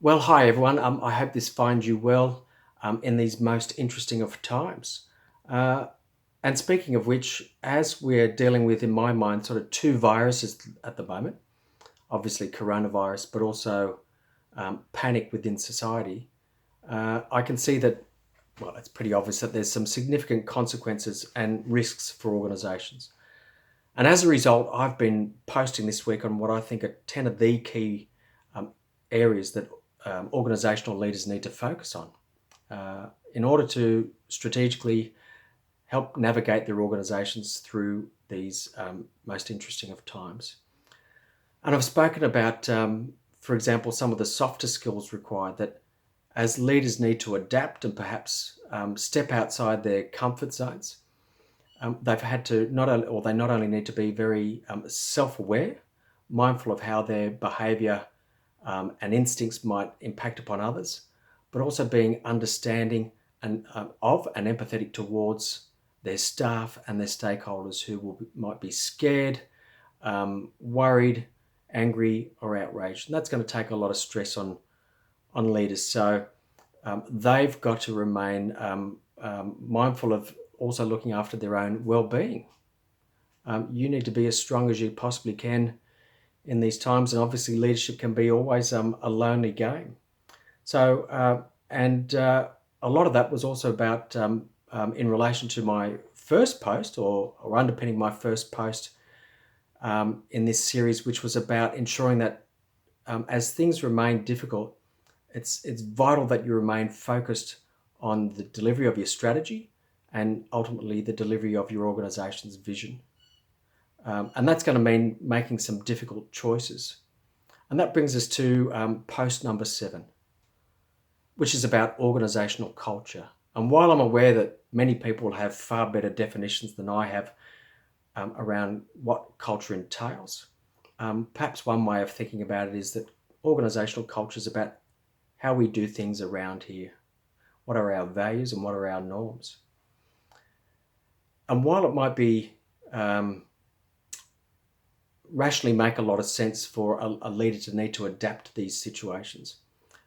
Well, hi everyone. I hope this finds you well in these most interesting of times. Uh, and speaking of which, as we're dealing with, in my mind, sort of two viruses at the moment, obviously coronavirus, but also panic within society, I can see that, well, it's pretty obvious that there's some significant consequences and risks for organisations. And as a result, I've been posting this week on what I think are 10 of the key um, areas that organisational leaders need to focus on in order to strategically help navigate their organisations through these most interesting of times. And I've spoken about, for example, some of the softer skills required that as leaders need to adapt and perhaps step outside their comfort zones. They've had to not only, or they not only need to be very self-aware, mindful of how their behaviour and instincts might impact upon others, but also being understanding and of and empathetic towards their staff and their stakeholders who might be scared, worried, angry, or outraged. And that's going to take a lot of stress on leaders. So they've got to remain mindful of also looking after their own well-being. You need to be as strong as you possibly can in these times, and obviously leadership can be always a lonely game. So, a lot of that was also about in relation to my first post, or underpinning my first post in this series, which was about ensuring that as things remain difficult, it's vital that you remain focused on the delivery of your strategy and ultimately the delivery of your organisation's vision. And that's going to mean making some difficult choices. And that brings us to post number 7, which is about organisational culture. And while I'm aware that many people have far better definitions than I have around what culture entails, perhaps one way of thinking about it is that organisational culture is about how we do things around here. What are our values and what are our norms? And while it might be rationally make a lot of sense for a leader to need to adapt to these situations,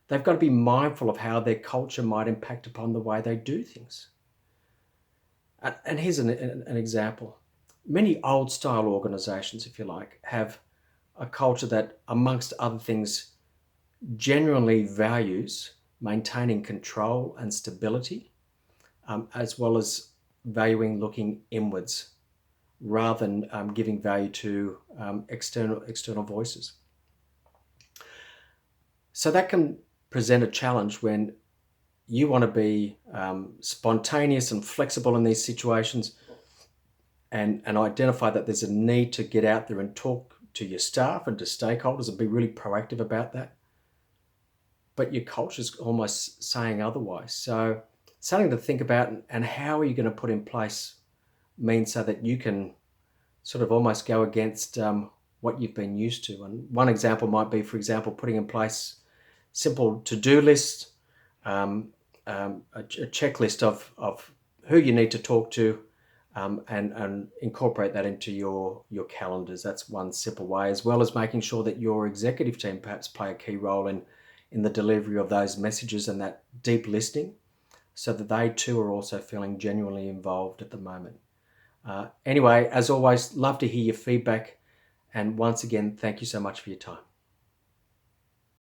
they've got to be mindful of how their culture might impact upon the way they do things. And here's an example. Many old style organisations, if you like, have a culture that, amongst other things, genuinely values maintaining control and stability, as well as valuing looking inwards rather than giving value to external voices. So that can present a challenge when you want to be spontaneous and flexible in these situations, and identify that there's a need to get out there and talk to your staff and to stakeholders and be really proactive about that. But your culture's almost saying otherwise. So something to think about, and how are you going to put in place means so that you can sort of almost go against what you've been used to. And one example might be, for example, putting in place simple to-do lists, a checklist of who you need to talk to, and incorporate that into your calendars. That's one simple way, as well as making sure that your executive team perhaps play a key role in the delivery of those messages and that deep listening, so that they too are also feeling genuinely involved at the moment. Anyway, as always, love to hear your feedback. And once again, thank you so much for your time.